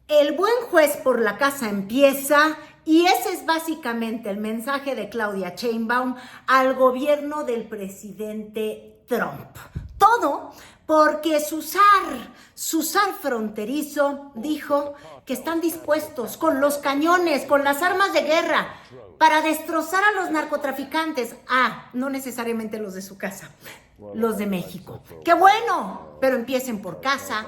El buen juez por la casa empieza, y ese es básicamente el mensaje de Claudia Sheinbaum al gobierno del presidente Trump. Todo porque su zar fronterizo dijo que están dispuestos con los cañones, con las armas de guerra, para destrozar a los narcotraficantes. No necesariamente los de su casa, los de México. ¡Qué bueno! Pero empiecen por casa.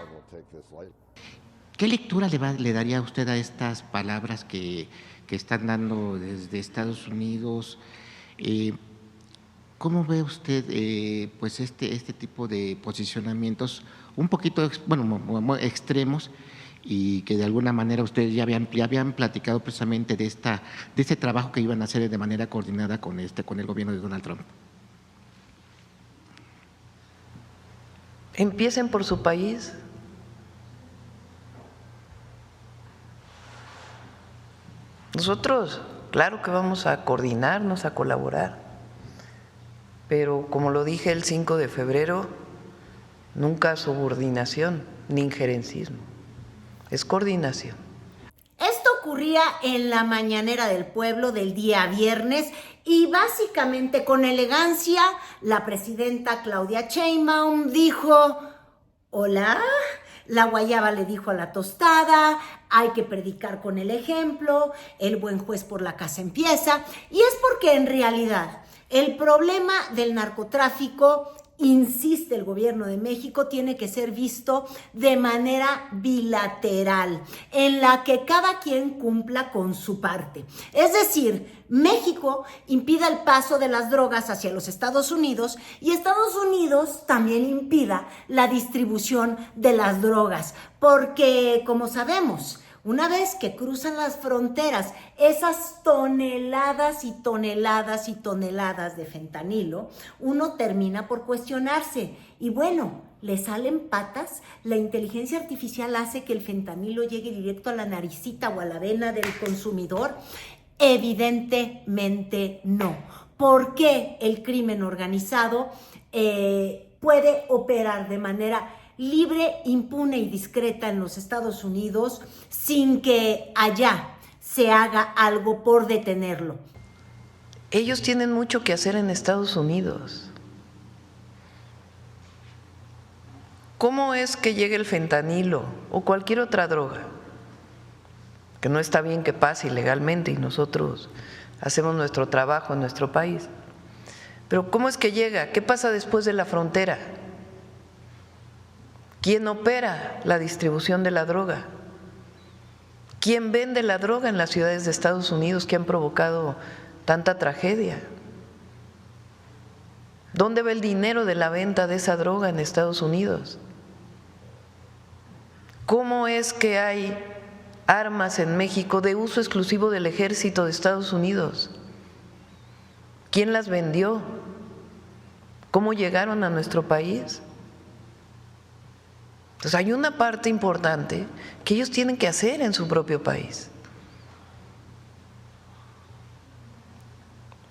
¿Qué lectura le daría usted a estas palabras que están dando desde Estados Unidos? ¿Cómo ve usted pues este tipo de posicionamientos un poquito extremos y que de alguna manera ustedes ya habían platicado precisamente de este trabajo que iban a hacer de manera coordinada con el gobierno de Donald Trump? Empiecen por su país. Nosotros, claro que vamos a coordinarnos, a colaborar, pero como lo dije el 5 de febrero, nunca subordinación ni injerencismo, es coordinación. Esto ocurría en la mañanera del pueblo del día viernes y básicamente con elegancia la presidenta Claudia Sheinbaum dijo: hola. La guayaba le dijo a la tostada, hay que predicar con el ejemplo, el buen juez por la casa empieza, y es porque en realidad el problema del narcotráfico, insiste el gobierno de México, tiene que ser visto de manera bilateral, en la que cada quien cumpla con su parte. Es decir, México impida el paso de las drogas hacia los Estados Unidos y Estados Unidos también impida la distribución de las drogas, porque como sabemos, una vez que cruzan las fronteras, esas toneladas y toneladas y toneladas de fentanilo, uno termina por cuestionarse. Y bueno, le salen patas, la inteligencia artificial hace que el fentanilo llegue directo a la naricita o a la vena del consumidor. Evidentemente no. ¿Por qué el crimen organizado puede operar de manera libre, impune y discreta en los Estados Unidos sin que allá se haga algo por detenerlo? Ellos tienen mucho que hacer en Estados Unidos. ¿Cómo es que llegue el fentanilo o cualquier otra droga? Que no está bien que pase ilegalmente y nosotros hacemos nuestro trabajo en nuestro país. Pero ¿cómo es que llega? ¿Qué pasa después de la frontera? ¿Quién opera la distribución de la droga? ¿Quién vende la droga en las ciudades de Estados Unidos que han provocado tanta tragedia? ¿Dónde va el dinero de la venta de esa droga en Estados Unidos? ¿Cómo es que hay armas en México de uso exclusivo del ejército de Estados Unidos? ¿Quién las vendió? ¿Cómo llegaron a nuestro país? Entonces hay una parte importante que ellos tienen que hacer en su propio país.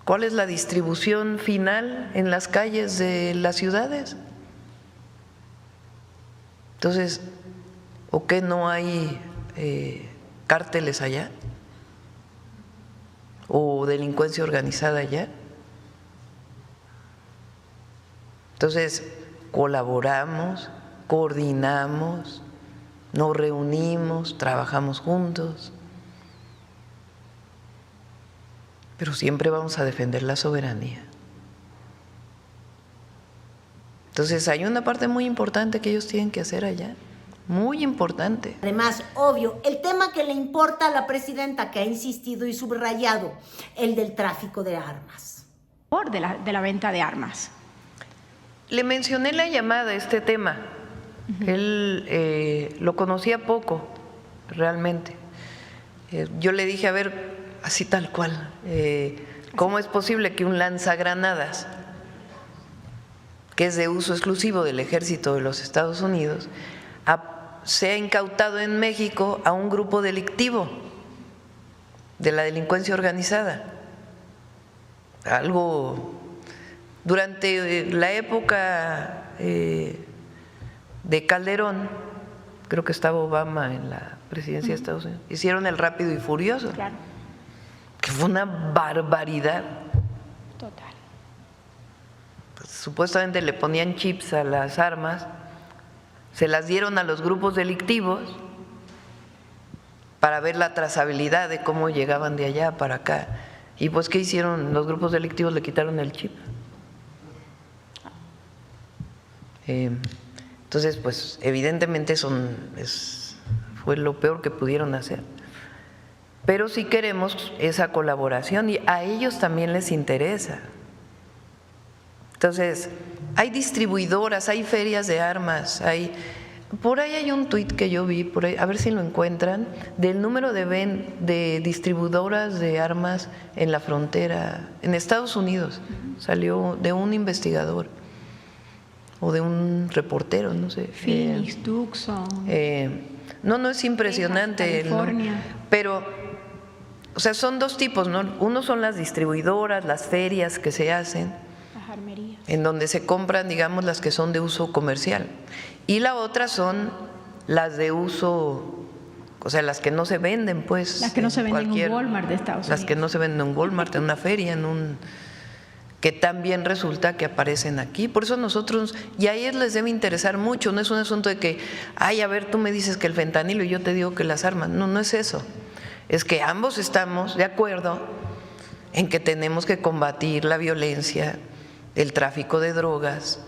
¿Cuál es la distribución final en las calles de las ciudades? Entonces, ¿o qué no hay cárteles allá? ¿O delincuencia organizada allá? Entonces, colaboramos, coordinamos, nos reunimos, trabajamos juntos, pero siempre vamos a defender la soberanía. Entonces hay una parte muy importante que ellos tienen que hacer allá, muy importante. Además, obvio, el tema que le importa a la presidenta, que ha insistido y subrayado, el del tráfico de armas. De la venta de armas. Le mencioné en la llamada este tema. Él lo conocía poco, realmente. Yo le dije, a ver, así tal cual, ¿cómo es posible que un lanzagranadas, que es de uso exclusivo del ejército de los Estados Unidos, sea incautado en México a un grupo delictivo de la delincuencia organizada? Algo, durante la época de Calderón, creo que estaba Obama en la presidencia de Estados Unidos, hicieron el Rápido y Furioso, Claro, que fue una barbaridad. total. Pues, supuestamente le ponían chips a las armas, se las dieron a los grupos delictivos para ver la trazabilidad de cómo llegaban de allá para acá. Y pues, ¿qué hicieron? Los grupos delictivos le quitaron el chip. Entonces, pues, evidentemente fue lo peor que pudieron hacer. Pero sí queremos esa colaboración y a ellos también les interesa. Entonces, hay distribuidoras, hay ferias de armas, por ahí hay un tuit que yo vi, por ahí, a ver si lo encuentran, del número de distribuidoras de armas en la frontera, en Estados Unidos. Salió de un investigador o de un reportero, no sé. Phoenix, Tucson. No es impresionante. Texas, California. Pero, o sea, son dos tipos, ¿no? Uno son las distribuidoras, las ferias que se hacen, Las armerías. en donde se compran, digamos, las que son de uso comercial. Y la otra son las de uso, o sea, las que no se venden, pues. Las que no se venden en un Walmart de Estados Unidos. Las que no se venden en un Walmart, en una feria, que también resulta que aparecen aquí. Por eso nosotros, y a ellos les debe interesar mucho, no es un asunto de que, ay, a ver, tú me dices que el fentanilo y yo te digo que las armas. No es eso. Es que ambos estamos de acuerdo en que tenemos que combatir la violencia, el tráfico de drogas.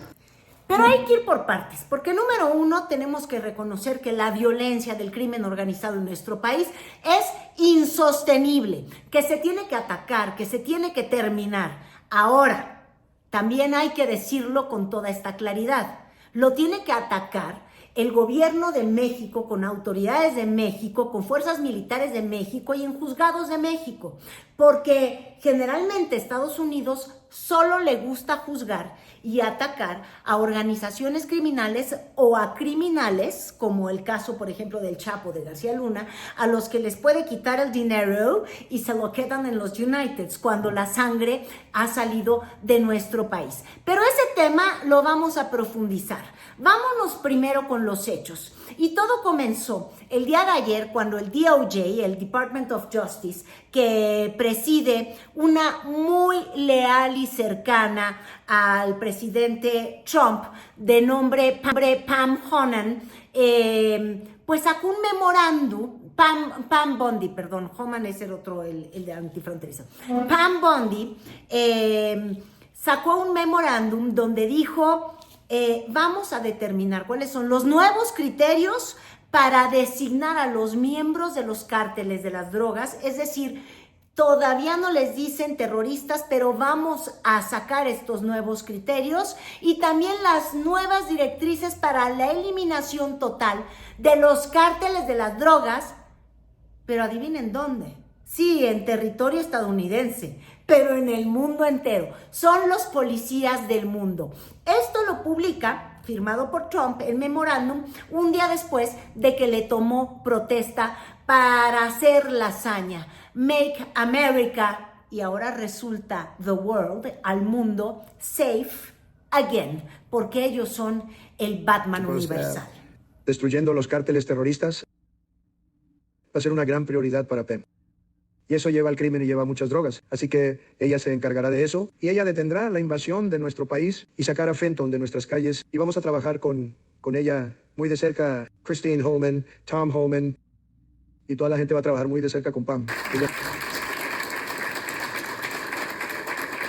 Pero hay que ir por partes, porque número uno, tenemos que reconocer que la violencia del crimen organizado en nuestro país es insostenible, que se tiene que atacar, que se tiene que terminar. Ahora, también hay que decirlo con toda esta claridad, lo tiene que atacar el gobierno de México, con autoridades de México, con fuerzas militares de México y en juzgados de México, porque generalmente Estados Unidos solo le gusta juzgar y atacar a organizaciones criminales o a criminales, como el caso, por ejemplo, del Chapo de García Luna, a los que les puede quitar el dinero y se lo quedan en los Uniteds cuando la sangre ha salido de nuestro país. Pero ese tema lo vamos a profundizar. Vámonos primero con los hechos. Y todo comenzó el día de ayer cuando el DOJ, el Department of Justice, que preside una muy leal y cercana al presidente Trump, de nombre Pam Honan, pues sacó un memorándum. Pam Bondi, perdón, Homan es el otro, el de antifronterizo. Pam Bondi sacó un memorándum donde dijo: vamos a determinar cuáles son los nuevos criterios para designar a los miembros de los cárteles de las drogas, es decir, todavía no les dicen terroristas, pero vamos a sacar estos nuevos criterios y también las nuevas directrices para la eliminación total de los cárteles de las drogas, pero adivinen dónde. Sí, en territorio estadounidense, pero en el mundo entero. Son los policías del mundo. Esto lo publica, firmado por Trump, el memorándum, un día después de que le tomó protesta para hacer la hazaña Make America, y ahora resulta the world, al mundo, safe again, porque ellos son el Batman universal. Destruyendo los cárteles terroristas va a ser una gran prioridad para Pam. Y eso lleva al crimen y lleva muchas drogas. Así que ella se encargará de eso y ella detendrá la invasión de nuestro país y sacará a Fenton de nuestras calles. Y vamos a trabajar con ella muy de cerca, Christine Holman, Tom Holman, y toda la gente va a trabajar muy de cerca con Pam.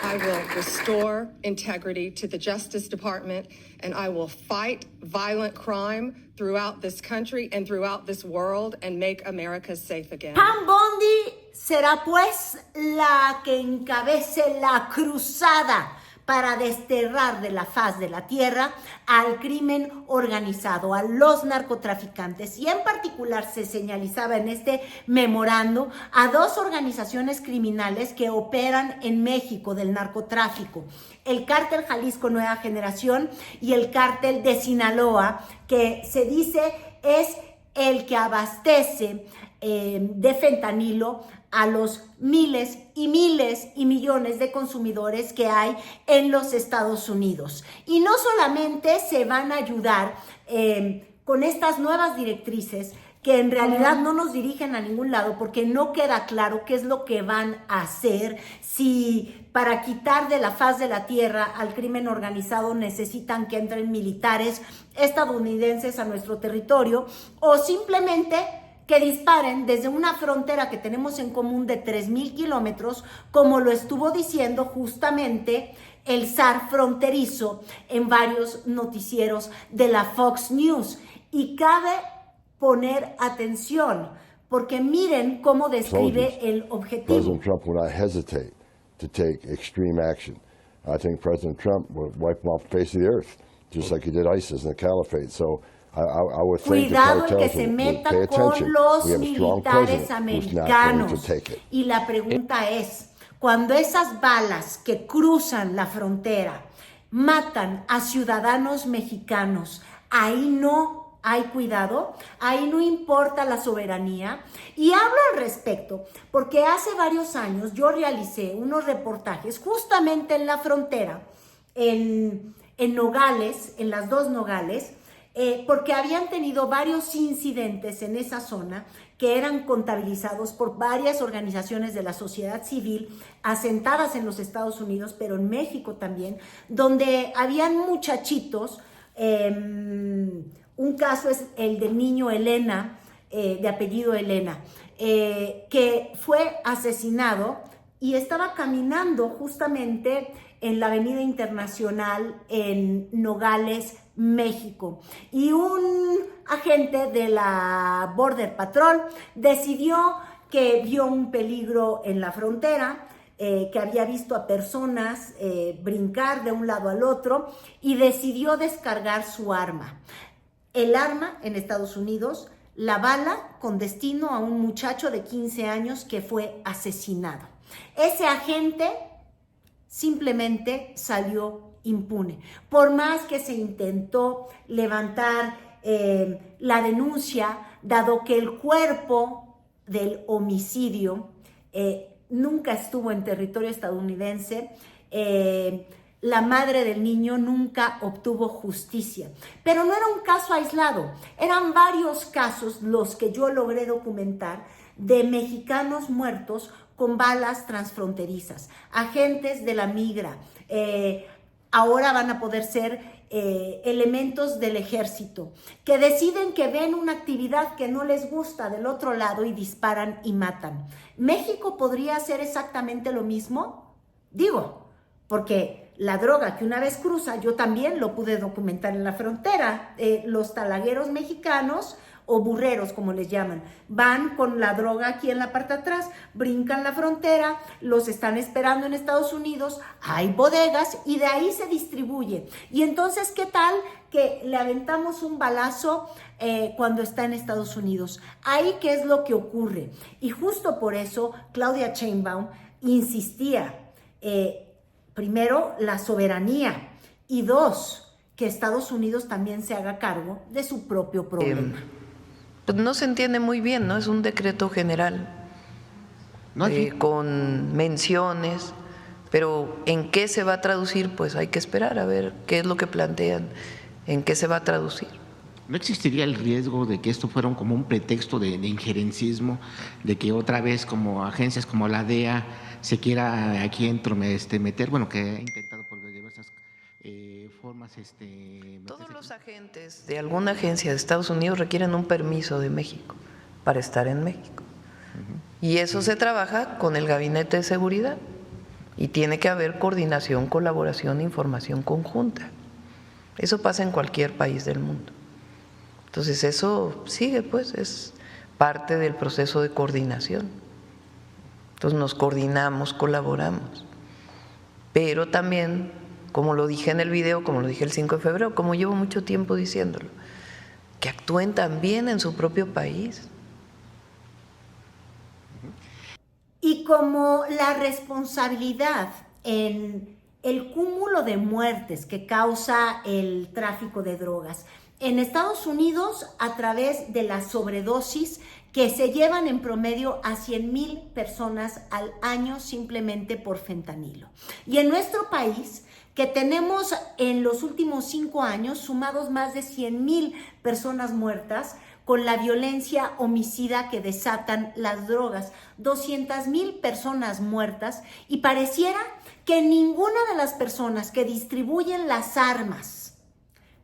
I will restore integrity to the Justice Department, and I will fight violent crime throughout this country and throughout this world and make America safe again. Pam Bondi será pues la que encabece la cruzada para desterrar de la faz de la tierra al crimen organizado, a los narcotraficantes. Y en particular se señalizaba en este memorando a dos organizaciones criminales que operan en México del narcotráfico: el Cártel Jalisco Nueva Generación y el Cártel de Sinaloa, que se dice es el que abastece de fentanilo a los miles y millones de consumidores que hay en los Estados Unidos. Y no solamente se van a ayudar con estas nuevas directrices que en realidad no nos dirigen a ningún lado porque no queda claro qué es lo que van a hacer, si para quitar de la faz de la tierra al crimen organizado necesitan que entren militares estadounidenses a nuestro territorio o simplemente que disparen desde una frontera que tenemos en común de 3,000 kilómetros, como lo estuvo diciendo justamente el zar fronterizo en varios noticieros de la Fox News. Y cabe poner atención, porque miren cómo describe el objetivo. President Trump will not hesitate to take extreme action. I think President Trump will wipe them off the face of the earth, just like he did ISIS and the Caliphate. So I would think the Cuidado el que cartels se would meta pay con attention. los We have a strong militares president who's not going to americanos. take it. Y la pregunta es, cuando esas balas que cruzan la frontera matan a ciudadanos mexicanos, ahí no hay cuidado, ahí no importa la soberanía. Y hablo al respecto porque hace varios años yo realicé unos reportajes justamente en la frontera, en Nogales, en las dos Nogales, porque habían tenido varios incidentes en esa zona que eran contabilizados por varias organizaciones de la sociedad civil asentadas en los Estados Unidos, pero en México también, donde habían muchachitos. Un caso es el del niño Elena, de apellido Elena, que fue asesinado y estaba caminando justamente en la Avenida Internacional en Nogales, México. Y un agente de la Border Patrol decidió que vio un peligro en la frontera, que había visto a personas brincar de un lado al otro y decidió descargar su arma. El arma en Estados Unidos, la bala con destino a un muchacho de 15 años que fue asesinado. Ese agente simplemente salió impune. Por más que se intentó levantar la denuncia, dado que el cuerpo del homicidio nunca estuvo en territorio estadounidense, la madre del niño nunca obtuvo justicia. Pero no era un caso aislado, eran varios casos los que yo logré documentar de mexicanos muertos con balas transfronterizas, agentes de la migra, ahora van a poder ser elementos del ejército, que deciden que ven una actividad que no les gusta del otro lado y disparan y matan. ¿México podría hacer exactamente lo mismo? Digo, porque la droga que una vez cruza, yo también lo pude documentar en la frontera. Los talagueros mexicanos, o burreros como les llaman, van con la droga aquí en la parte de atrás, brincan la frontera, los están esperando en Estados Unidos, hay bodegas y de ahí se distribuye. Y entonces, ¿qué tal que le aventamos un balazo cuando está en Estados Unidos? Ahí, ¿qué es lo que ocurre? Y justo por eso Claudia Sheinbaum insistía, primero, la soberanía, y dos, que Estados Unidos también se haga cargo de su propio problema. Pues no se entiende muy bien, ¿no? Es un decreto general con menciones, pero ¿en qué se va a traducir? Pues hay que esperar a ver qué es lo que plantean, en qué se va a traducir. ¿No existiría el riesgo de que esto fuera como un pretexto de injerencismo, de que otra vez como agencias como la DEA se quiera aquí meter, bueno, que ha intentado por diversas formas Todos los agentes de alguna agencia de Estados Unidos requieren un permiso de México para estar en México. Y eso se trabaja con el Gabinete de Seguridad y tiene que haber coordinación, colaboración, información conjunta. Eso pasa en cualquier país del mundo. Entonces eso sigue, pues, es parte del proceso de coordinación. Entonces nos coordinamos, colaboramos, pero también, como lo dije en el video, como lo dije el 5 de febrero, como llevo mucho tiempo diciéndolo, que actúen también en su propio país. Y como la responsabilidad en el cúmulo de muertes que causa el tráfico de drogas en Estados Unidos a través de la sobredosis que se llevan en promedio a 100,000 personas al año simplemente por fentanilo. Y en nuestro país, que tenemos en los últimos 5 años sumados más de 100,000 personas muertas con la violencia homicida que desatan las drogas, 200,000 personas muertas, y pareciera que ninguna de las personas que distribuyen las armas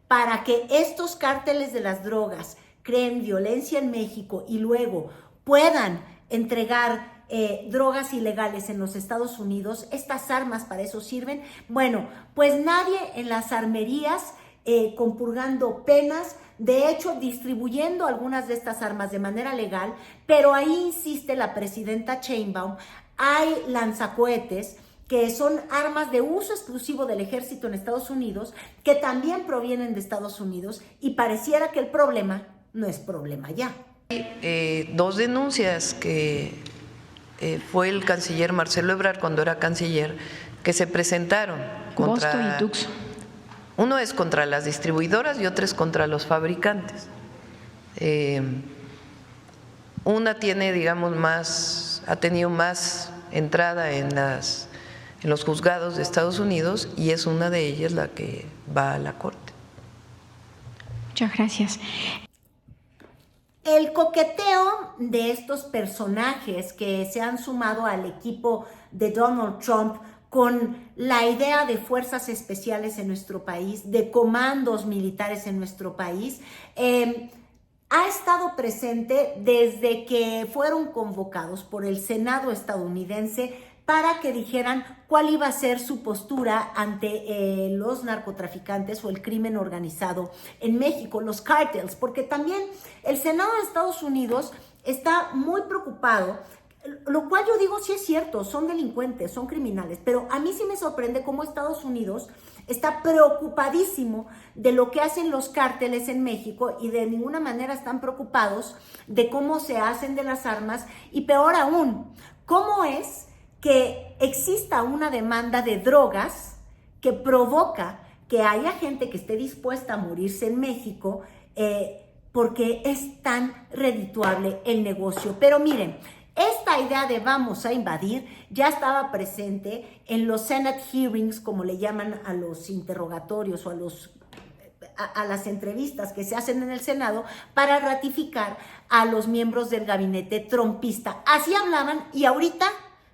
para que estos cárteles de las drogas creen violencia en México y luego puedan entregar drogas ilegales en los Estados Unidos, estas armas para eso sirven. Bueno, pues nadie en las armerías compurgando penas, de hecho distribuyendo algunas de estas armas de manera legal, pero ahí insiste la presidenta Sheinbaum, hay lanzacohetes que son armas de uso exclusivo del ejército en Estados Unidos, que también provienen de Estados Unidos, y pareciera que el problema no es problema ya. Hay 2 denuncias que fue el canciller Marcelo Ebrard cuando era canciller, que se presentaron contra… Boston y Tucson. Uno es contra las distribuidoras y otro es contra los fabricantes. Una tiene, digamos, ha tenido más entrada en los juzgados de Estados Unidos, y es una de ellas la que va a la corte. Muchas gracias. El coqueteo de estos personajes que se han sumado al equipo de Donald Trump con la idea de fuerzas especiales en nuestro país, de comandos militares en nuestro país, ha estado presente desde que fueron convocados por el Senado estadounidense para que dijeran cuál iba a ser su postura ante los narcotraficantes o el crimen organizado en México, los cárteles, porque también el Senado de Estados Unidos está muy preocupado, lo cual yo digo sí es cierto, son delincuentes, son criminales, pero a mí sí me sorprende cómo Estados Unidos está preocupadísimo de lo que hacen los cárteles en México, y de ninguna manera están preocupados de cómo se hacen de las armas, y peor aún, cómo es que exista una demanda de drogas que provoca que haya gente que esté dispuesta a morirse en México porque es tan redituable el negocio. Pero miren, esta idea de vamos a invadir ya estaba presente en los Senate hearings, como le llaman a los interrogatorios o a las entrevistas que se hacen en el Senado para ratificar a los miembros del gabinete trumpista. Así hablaban, y ahorita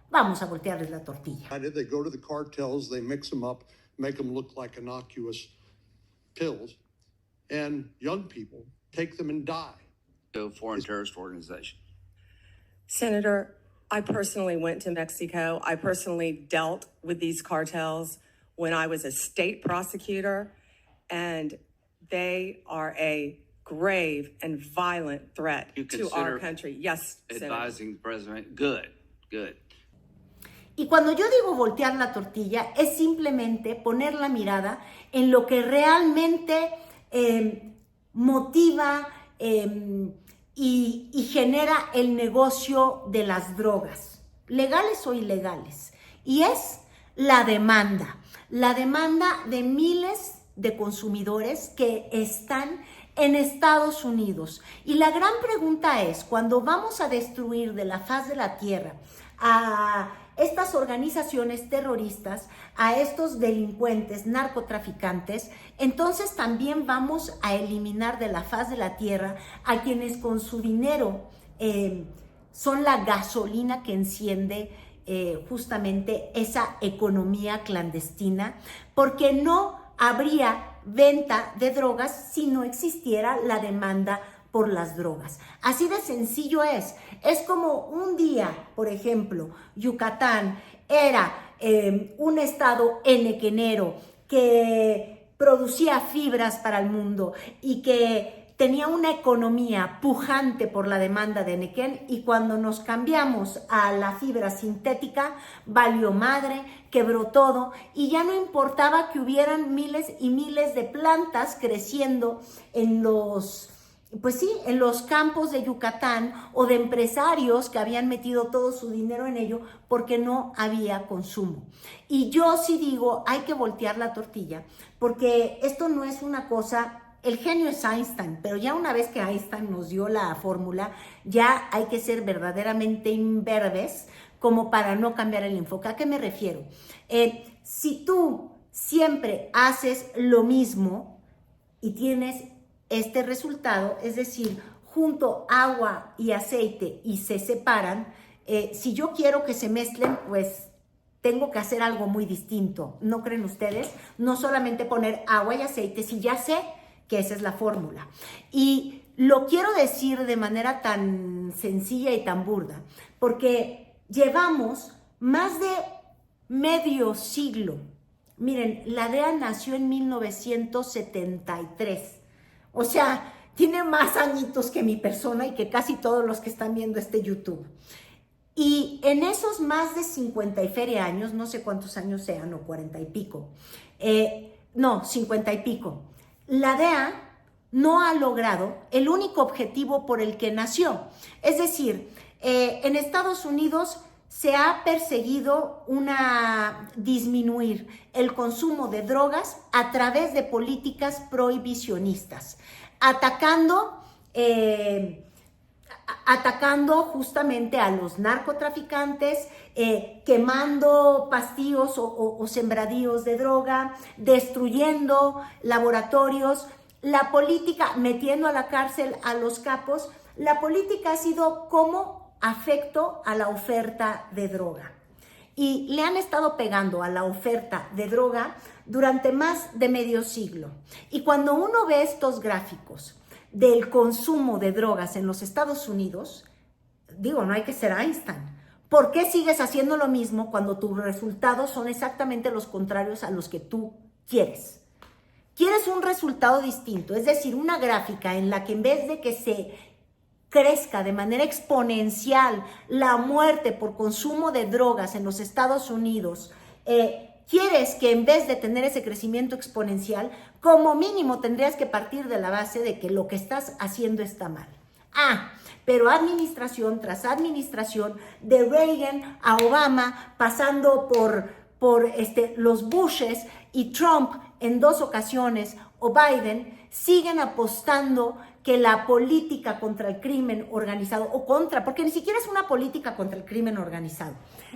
vamos a voltearles la tortilla. They go to the cartels, they mix them up, make them look like innocuous pills, and young people take them and die. Foreign terrorist organization. Senator, I personally went to Mexico. I personally dealt with these cartels when I was a state prosecutor, and they are a grave and violent threat to our country. Yes, advising the president. Good. Y cuando yo digo voltear la tortilla, es simplemente poner la mirada en lo que realmente motiva y genera el negocio de las drogas, legales o ilegales, y es la demanda de miles de consumidores que están en Estados Unidos. Y la gran pregunta es, cuando vamos a destruir de la faz de la tierra a estas organizaciones terroristas, a estos delincuentes, narcotraficantes, entonces también vamos a eliminar de la faz de la tierra a quienes con su dinero son la gasolina que enciende justamente esa economía clandestina, porque no habría venta de drogas si no existiera la demanda por las drogas. Así de sencillo es. Es como un día, por ejemplo, Yucatán era un estado henequenero que producía fibras para el mundo y que tenía una economía pujante por la demanda de Nequén, y cuando nos cambiamos a la fibra sintética, valió madre, quebró todo, y ya no importaba que hubieran miles y miles de plantas creciendo en los campos de Yucatán, o de empresarios que habían metido todo su dinero en ello porque no había consumo. Y yo sí digo, hay que voltear la tortilla, porque esto no es una cosa el genio es Einstein, pero ya una vez que Einstein nos dio la fórmula, ya hay que ser verdaderamente imberbes como para no cambiar el enfoque. ¿A qué me refiero? Si tú siempre haces lo mismo y tienes este resultado, es decir, junto agua y aceite y se separan, si yo quiero que se mezclen, pues tengo que hacer algo muy distinto. ¿No creen ustedes? No solamente poner agua y aceite, si ya sé que esa es la fórmula. Y lo quiero decir de manera tan sencilla y tan burda, porque llevamos más de medio siglo. Miren, la DEA nació en 1973. O sea, tiene más añitos que mi persona y que casi todos los que están viendo este YouTube. Y en esos más de 50 y feria años, no sé cuántos años sean, o 40 y pico, 50 y pico, la DEA no ha logrado el único objetivo por el que nació. Es decir, en Estados Unidos se ha perseguido disminuir el consumo de drogas a través de políticas prohibicionistas, atacando justamente a los narcotraficantes, quemando pastillos o sembradíos de droga, destruyendo laboratorios, la política, metiendo a la cárcel a los capos. La política ha sido como afecto a la oferta de droga. Y le han estado pegando a la oferta de droga durante más de medio siglo. Y cuando uno ve estos gráficos del consumo de drogas en los Estados Unidos, digo, no hay que ser Einstein. ¿Por qué sigues haciendo lo mismo cuando tus resultados son exactamente los contrarios a los que tú quieres? Quieres un resultado distinto, es decir, una gráfica en la que en vez de que se crezca de manera exponencial la muerte por consumo de drogas en los Estados Unidos, quieres que en vez de tener ese crecimiento exponencial, como mínimo tendrías que partir de la base de que lo que estás haciendo está mal. Pero administración tras administración, de Reagan a Obama, pasando por los Bushes y Trump en 2 ocasiones, o Biden, siguen apostando que la política contra el crimen organizado, porque ni siquiera es una política contra el crimen organizado.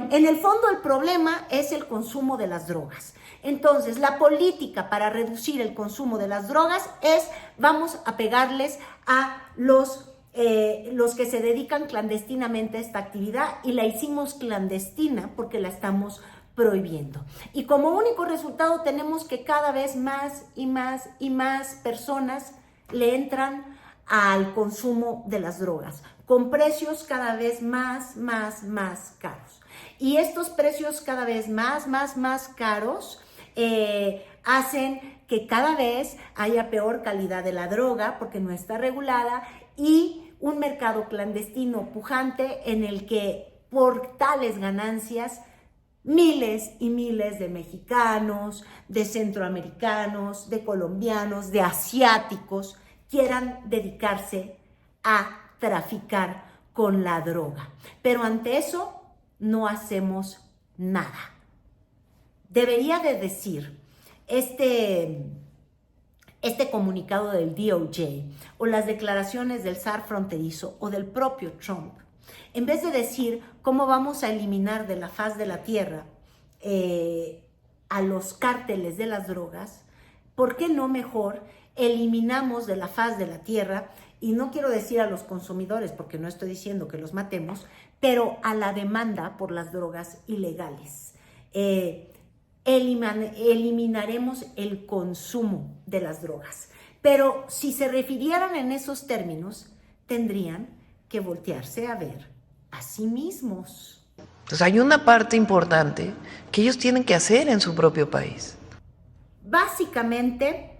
En el fondo el problema es el consumo de las drogas. Entonces, la política para reducir el consumo de las drogas es, vamos a pegarles a los que se dedican clandestinamente a esta actividad, y la hicimos clandestina porque la estamos prohibiendo. Y como único resultado tenemos que cada vez más y más y más personas le entran al consumo de las drogas, con precios cada vez más caros. Y estos precios cada vez más caros hacen que cada vez haya peor calidad de la droga porque no está regulada, y un mercado clandestino pujante en el que por tales ganancias miles y miles de mexicanos, de centroamericanos, de colombianos, de asiáticos quieran dedicarse a traficar con la droga. Pero ante eso no hacemos nada. Debería de decir este comunicado del DOJ o las declaraciones del zar fronterizo o del propio Trump, en vez de decir cómo vamos a eliminar de la faz de la tierra a los cárteles de las drogas, ¿por qué no mejor eliminamos de la faz de la tierra, y no quiero decir a los consumidores porque no estoy diciendo que los matemos, pero a la demanda por las drogas ilegales? Eliminaremos el consumo de las drogas. Pero si se refirieran en esos términos, tendrían que voltearse a ver a sí mismos. Entonces hay una parte importante que ellos tienen que hacer en su propio país. Básicamente,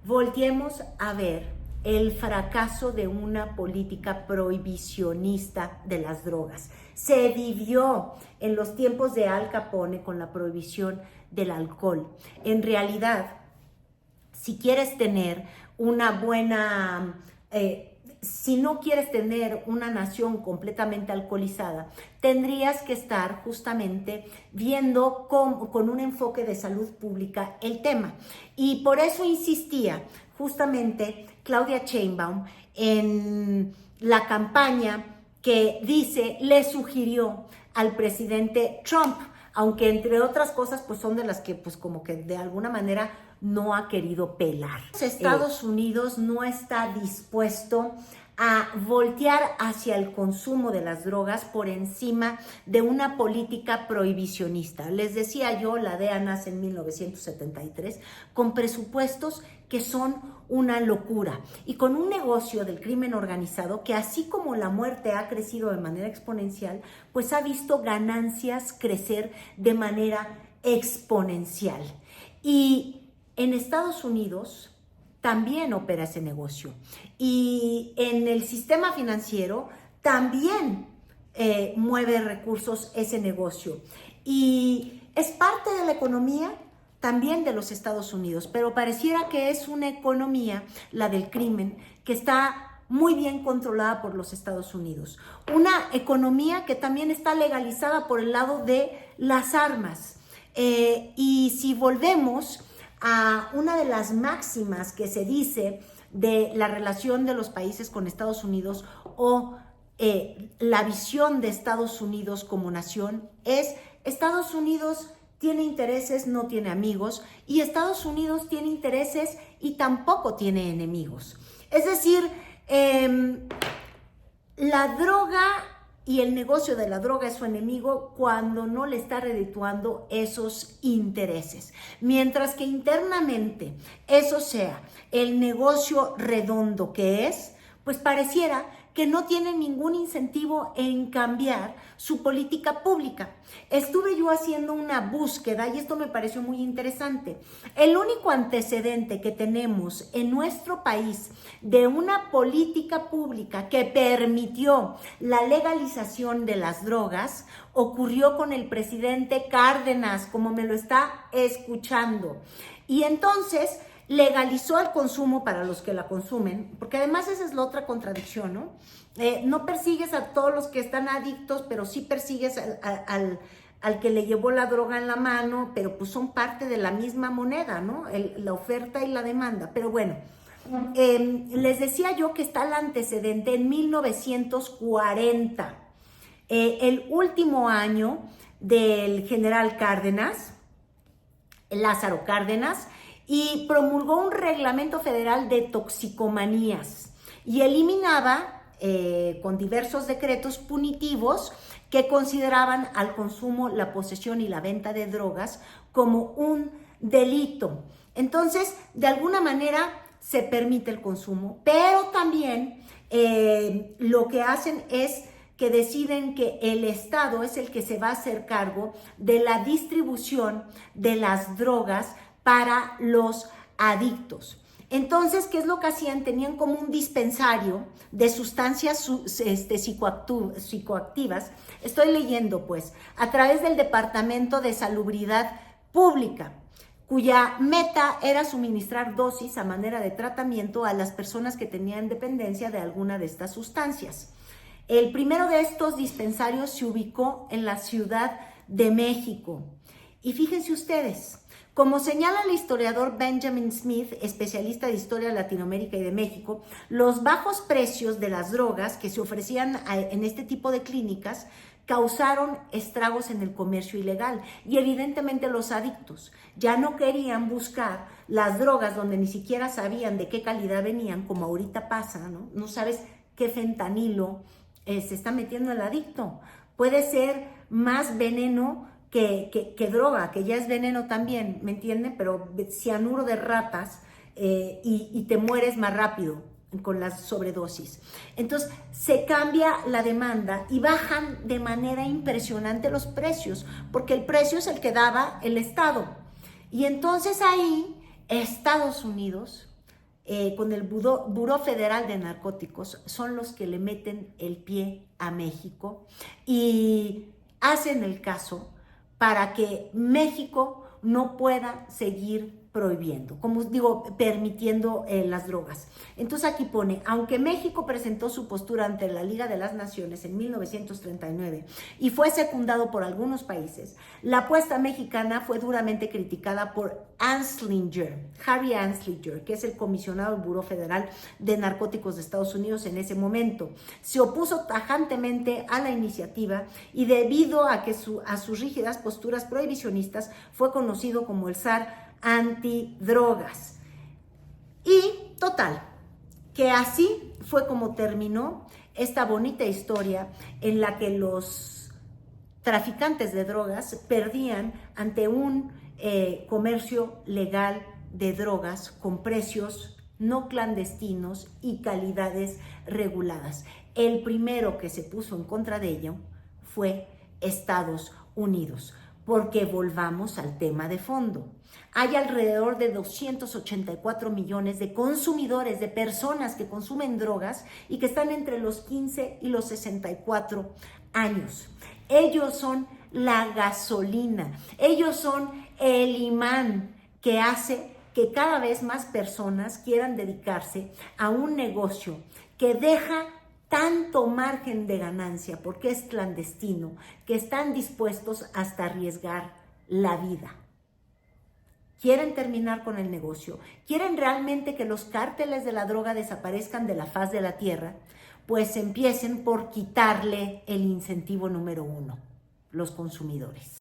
volteemos a ver el fracaso de una política prohibicionista de las drogas. Se vivió en los tiempos de Al Capone con la prohibición del alcohol. En realidad, si quieres tener una buena si no quieres tener una nación completamente alcoholizada, tendrías que estar justamente viendo con un enfoque de salud pública el tema. Y por eso insistía justamente Claudia Sheinbaum en la campaña que dice, le sugirió al presidente Trump, aunque entre otras cosas pues son de las que pues como que de alguna manera no ha querido pelar. Estados Unidos no está dispuesto a voltear hacia el consumo de las drogas por encima de una política prohibicionista. Les decía yo, la DEA nace en 1973 con presupuestos que son una locura y con un negocio del crimen organizado que, así como la muerte ha crecido de manera exponencial, pues ha visto ganancias crecer de manera exponencial. Y en Estados Unidos también opera ese negocio, y en el sistema financiero también mueve recursos ese negocio, y es parte de la economía también de los Estados Unidos, pero pareciera que es una economía, la del crimen, que está muy bien controlada por los Estados Unidos. Una economía que también está legalizada por el lado de las armas. Y si volvemos a una de las máximas que se dice de la relación de los países con Estados Unidos, o la visión de Estados Unidos como nación, es Estados Unidos tiene intereses, no tiene amigos, y Estados Unidos tiene intereses y tampoco tiene enemigos. Es decir, la droga y el negocio de la droga es su enemigo cuando no le está redituando esos intereses. Mientras que internamente eso sea el negocio redondo que es, pues pareciera que no tiene ningún incentivo en cambiar su política pública. Estuve yo haciendo una búsqueda y esto me pareció muy interesante. El único antecedente que tenemos en nuestro país de una política pública que permitió la legalización de las drogas ocurrió con el presidente Cárdenas, como me lo está escuchando. Y entonces legalizó el consumo para los que la consumen, porque además esa es la otra contradicción, ¿no? No persigues a todos los que están adictos, pero sí persigues al que le llevó la droga en la mano, pero pues son parte de la misma moneda, ¿no? La oferta y la demanda. Pero bueno, les decía yo que está el antecedente en 1940, el último año del general Cárdenas, Lázaro Cárdenas, y promulgó un reglamento federal de toxicomanías y eliminaba con diversos decretos punitivos que consideraban al consumo, la posesión y la venta de drogas como un delito. Entonces, de alguna manera se permite el consumo, pero también lo que hacen es que deciden que el Estado es el que se va a hacer cargo de la distribución de las drogas para los adictos. Entonces, ¿qué es lo que hacían? Tenían como un dispensario de sustancias psicoactivas. Estoy leyendo, pues, a través del Departamento de Salubridad Pública, cuya meta era suministrar dosis a manera de tratamiento a las personas que tenían dependencia de alguna de estas sustancias. El primero de estos dispensarios se ubicó en la Ciudad de México. Y fíjense ustedes, como señala el historiador Benjamin Smith, especialista de historia de Latinoamérica y de México, los bajos precios de las drogas que se ofrecían en este tipo de clínicas causaron estragos en el comercio ilegal, y evidentemente los adictos ya no querían buscar las drogas donde ni siquiera sabían de qué calidad venían, como ahorita pasa, ¿no? No sabes qué fentanilo se está metiendo el adicto. Puede ser más veneno que droga, que ya es veneno también, ¿me entienden? Pero cianuro de ratas y te mueres más rápido con las sobredosis. Entonces se cambia la demanda y bajan de manera impresionante los precios, porque el precio es el que daba el Estado. Y entonces ahí Estados Unidos, con el Buró Federal de Narcóticos, son los que le meten el pie a México y hacen el caso para que México no pueda seguir prohibiendo, como digo, permitiendo las drogas. Entonces aquí pone, aunque México presentó su postura ante la Liga de las Naciones en 1939 y fue secundado por algunos países, la apuesta mexicana fue duramente criticada por Harry Anslinger, que es el comisionado del Buró Federal de Narcóticos de Estados Unidos en ese momento. Se opuso tajantemente a la iniciativa y debido a sus rígidas posturas prohibicionistas fue conocido como el zar antidrogas. Y total, que así fue como terminó esta bonita historia en la que los traficantes de drogas perdían ante un comercio legal de drogas con precios no clandestinos y calidades reguladas. El primero que se puso en contra de ello fue Estados Unidos, porque volvamos al tema de fondo. Hay alrededor de 284 millones de consumidores, de personas que consumen drogas y que están entre los 15 y los 64 años. Ellos son la gasolina, ellos son el imán que hace que cada vez más personas quieran dedicarse a un negocio que deja tanto margen de ganancia porque es clandestino, que están dispuestos hasta arriesgar la vida. Quieren terminar con el negocio, quieren realmente que los cárteles de la droga desaparezcan de la faz de la tierra, pues empiecen por quitarle el incentivo número 1, los consumidores.